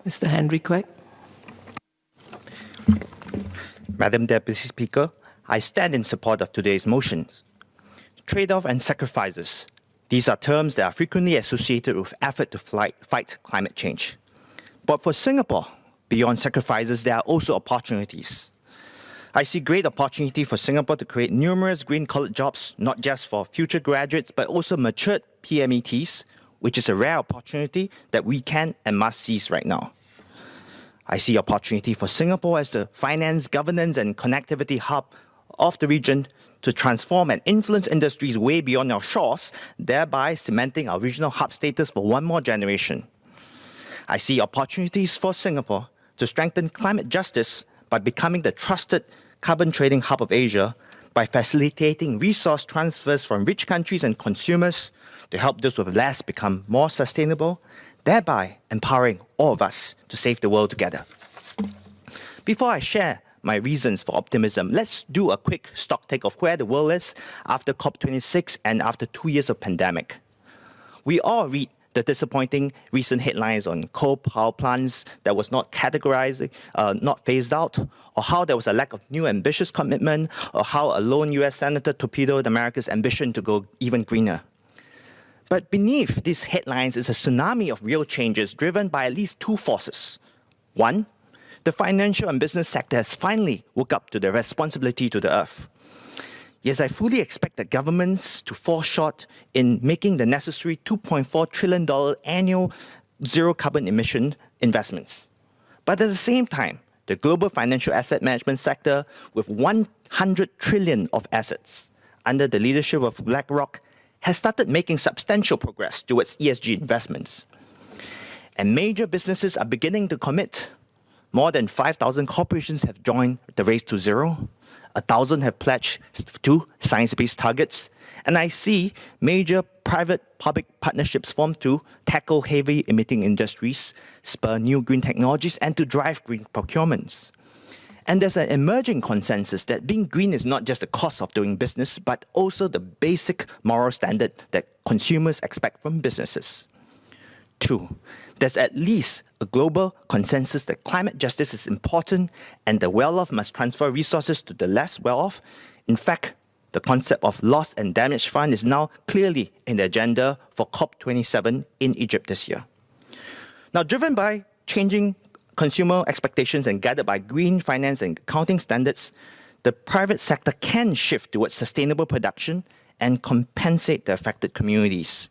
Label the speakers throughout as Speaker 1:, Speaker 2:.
Speaker 1: Mr. Henry Kwek.
Speaker 2: Madam Deputy Speaker, I stand in support of today's motions. Trade-off and sacrifices. These are terms that are frequently associated with effort to fight climate change. But for Singapore, beyond sacrifices, there are also opportunities. I see great opportunity for Singapore to create numerous green-collar jobs, not just for future graduates, but also matured PMETs, which is a rare opportunity that we can and must seize right now. I see opportunity for Singapore as the finance, governance, and connectivity hub of the region to transform and influence industries way beyond our shores, thereby cementing our regional hub status for one more generation. I see opportunities for Singapore to strengthen climate justice by becoming the trusted carbon trading hub of Asia, by facilitating resource transfers from rich countries and consumers to help those with less become more sustainable, thereby empowering all of us to save the world together. Before I share my reasons for optimism, let's do a quick stock take of where the world is after COP26 and after 2 years of pandemic. We all read the disappointing recent headlines on coal power plants that was not categorized, not phased out, or how there was a lack of new ambitious commitment, or how a lone US senator torpedoed America's ambition to go even greener. But beneath these headlines is a tsunami of real changes driven by at least two forces. One, the financial and business sector has finally woke up to their responsibility to the earth. Yes, I fully expect that governments to fall short in making the necessary $2.4 trillion annual zero carbon emission investments. But at the same time, the global financial asset management sector, with 100 trillion of assets under the leadership of BlackRock, has started making substantial progress towards ESG investments. And major businesses are beginning to commit. More than 5,000 corporations have joined the race to zero. 1,000 have pledged to science-based targets. And I see major private-public partnerships formed to tackle heavy emitting industries, spur new green technologies, and to drive green procurements. And there's an emerging consensus that being green is not just the cost of doing business, but also the basic moral standard that consumers expect from businesses. Two, there's at least a global consensus that climate justice is important and the well-off must transfer resources to the less well-off. In fact, the concept of loss and damage fund is now clearly in the agenda for COP27 in Egypt this year. Now, driven by changing consumer expectations and guided by green finance and accounting standards, the private sector can shift towards sustainable production and compensate the affected communities.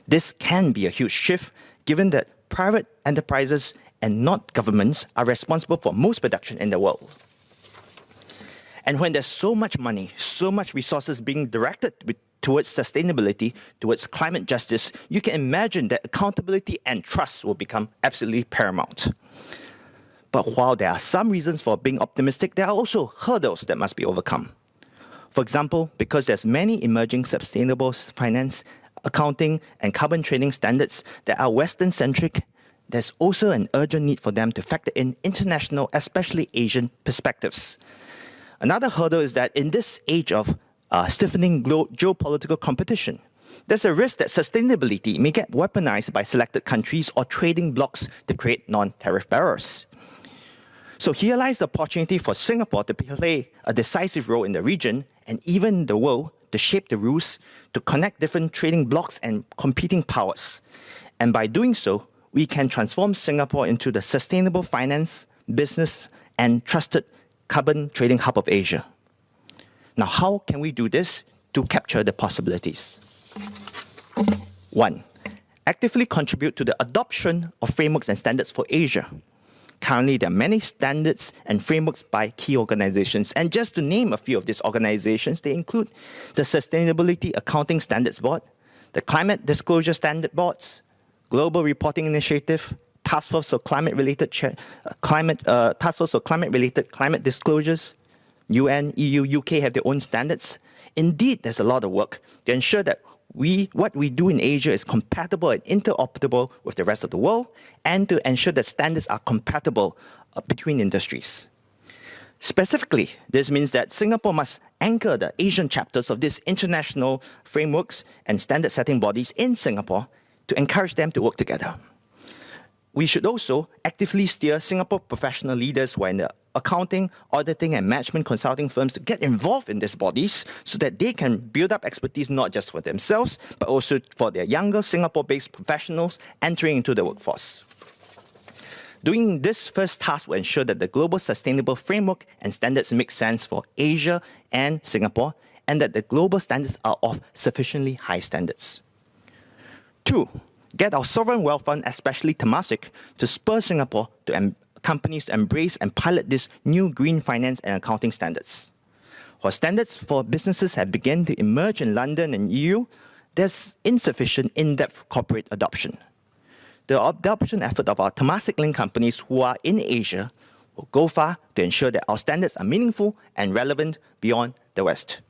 Speaker 2: This can be a huge shift given that private enterprises and not governments are responsible for most production in the world. And when there's so much money, so much resources being directed towards sustainability, towards climate justice, you can imagine that accountability and trust will become absolutely paramount. But while there are some reasons for being optimistic, there are also hurdles that must be overcome. For example, because there's many emerging sustainable finance, accounting, and carbon trading standards that are Western-centric, there's also an urgent need for them to factor in international, especially Asian perspectives. Another hurdle is that in this age of stiffening geopolitical competition, there's a risk that sustainability may get weaponized by selected countries or trading blocs to create non-tariff barriers. So here lies the opportunity for Singapore to play a decisive role in the region and even the world to shape the rules, to connect different trading blocs and competing powers. And by doing so, we can transform Singapore into the sustainable finance, business, and trusted carbon trading hub of Asia. Now, how can we do this to capture the possibilities? One, actively contribute to the adoption of frameworks and standards for Asia. Currently, there are many standards and frameworks by key organizations. And just to name a few of these organizations, they include the Sustainability Accounting Standards Board, the Climate Disclosure Standard Boards, Global Reporting Initiative, Task Force for Climate-Related Climate Disclosures, UN, EU, UK have their own standards. Indeed, there's a lot of work to ensure that what we do in Asia is compatible and interoperable with the rest of the world, and to ensure that standards are compatible between industries. Specifically, this means that Singapore must anchor the Asian chapters of these international frameworks and standard-setting bodies in Singapore to encourage them to work together. We should also actively steer Singapore professional leaders who are in the accounting, auditing, and management consulting firms to get involved in these bodies so that they can build up expertise not just for themselves, but also for their younger Singapore-based professionals entering into the workforce. Doing this first task will ensure that the global sustainable framework and standards make sense for Asia and Singapore, and that the global standards are of sufficiently high standards. 2. Get our sovereign wealth fund, especially Temasek, to spur Singapore to companies to embrace and pilot these new green finance and accounting standards. While standards for businesses have begun to emerge in London and EU, there's insufficient in-depth corporate adoption. The adoption effort of our Temasek-linked companies who are in Asia will go far to ensure that our standards are meaningful and relevant beyond the West.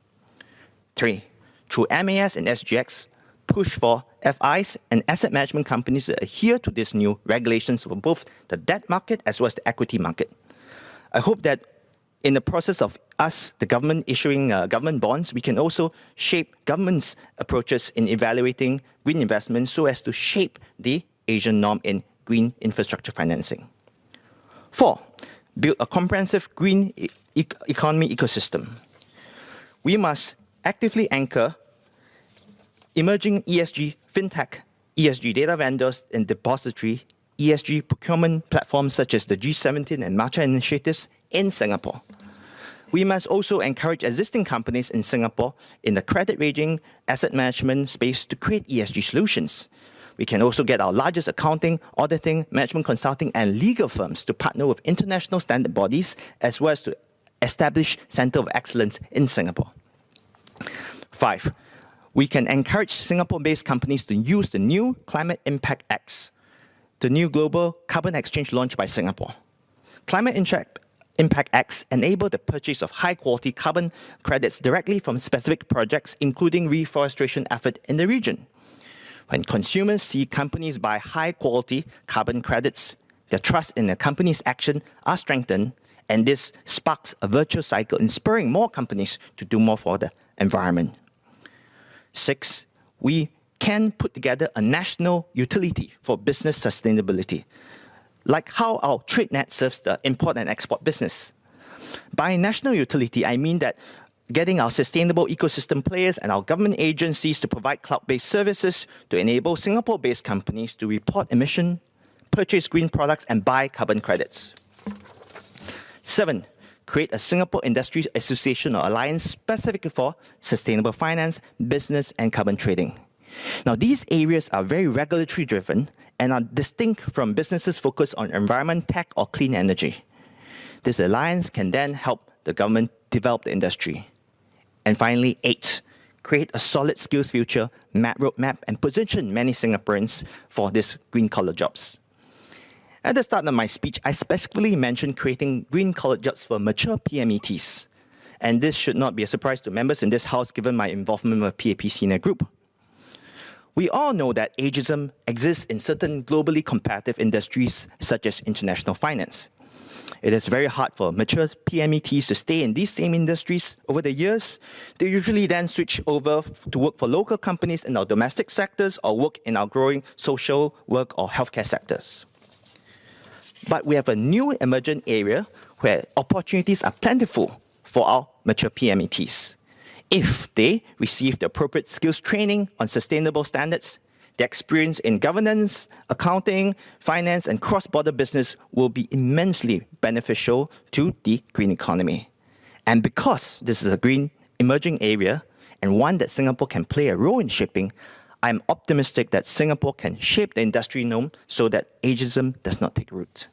Speaker 2: 3. Through MAS and SGX, push for FIs and asset management companies to adhere to these new regulations for both the debt market as well as the equity market. I hope that in the process of us, the government, issuing government bonds, we can also shape government's approaches in evaluating green investments so as to shape the Asian norm in green infrastructure financing. 4. Build a comprehensive green economy ecosystem. We must actively anchor emerging ESG, fintech, ESG data vendors and depository, ESG procurement platforms such as the G17 and Matcha initiatives in Singapore. We must also encourage existing companies in Singapore in the credit rating, asset management space to create ESG solutions. We can also get our largest accounting, auditing, management consulting, and legal firms to partner with international standard bodies as well as to establish Center of Excellence in Singapore. 5. We can encourage Singapore-based companies to use the new Climate Impact X, the new global carbon exchange launched by Singapore. Climate Impact X enable the purchase of high-quality carbon credits directly from specific projects, including reforestation effort in the region. When consumers see companies buy high-quality carbon credits, their trust in the company's action are strengthened, and this sparks a virtuous cycle, inspiring more companies to do more for the environment. 6. We can put together a national utility for business sustainability, like how our trade net serves the import and export business. By national utility, I mean that getting our sustainable ecosystem players and our government agencies to provide cloud-based services to enable Singapore-based companies to report emission, purchase green products, and buy carbon credits. 7. Create a Singapore Industry Association or alliance specifically for sustainable finance, business, and carbon trading. Now, these areas are very regulatory driven and are distinct from businesses focused on environment, tech, or clean energy. This alliance can then help the government develop the industry. And finally, 8. Create a solid skills future roadmap and position many Singaporeans for these green-collar jobs. At the start of my speech, I specifically mentioned creating green-collar jobs for mature PMETs. And this should not be a surprise to members in this House given my involvement with PAP Senior Group. We all know that ageism exists in certain globally competitive industries such as international finance. It is very hard for mature PMETs to stay in these same industries over the years. They usually then switch over to work for local companies in our domestic sectors or work in our growing social work or healthcare sectors. But we have a new emergent area where opportunities are plentiful for our mature PMETs. If they receive the appropriate skills training on sustainable standards, the experience in governance, accounting, finance, and cross-border business will be immensely beneficial to the green economy. And because this is a green emerging area and one that Singapore can play a role in shaping, I'm optimistic that Singapore can shape the industry norm so that ageism does not take root.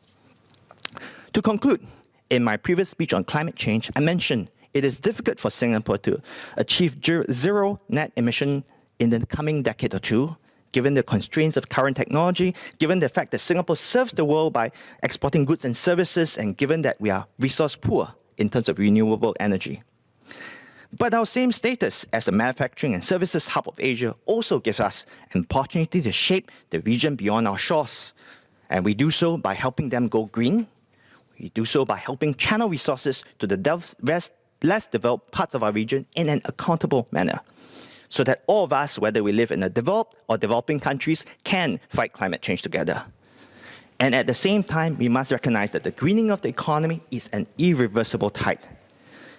Speaker 2: To conclude, in my previous speech on climate change, I mentioned it is difficult for Singapore to achieve zero net emission in the coming decade or two, given the constraints of current technology, given the fact that Singapore serves the world by exporting goods and services, and given that we are resource poor in terms of renewable energy. But our same status as a manufacturing and services hub of Asia also gives us an opportunity to shape the region beyond our shores. And we do so by helping them go green. We do so by helping channel resources to the less developed parts of our region in an accountable manner, so that all of us, whether we live in a developed or developing countries, can fight climate change together. And at the same time, we must recognize that the greening of the economy is an irreversible tide.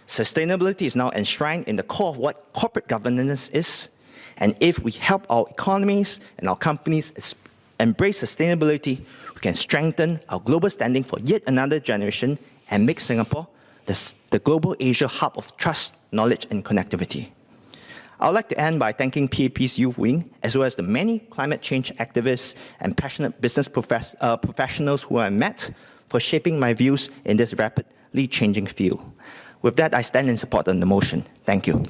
Speaker 2: Sustainability is now enshrined in the core of what corporate governance is. And if we help our economies and our companies embrace sustainability, we can strengthen our global standing for yet another generation and make Singapore the global Asia hub of trust, knowledge, and connectivity. I would like to end by thanking PAP's Youth Wing, as well as the many climate change activists and passionate business professionals who I met for shaping my views in this rapidly changing field. With that, I stand in support of the motion. Thank you.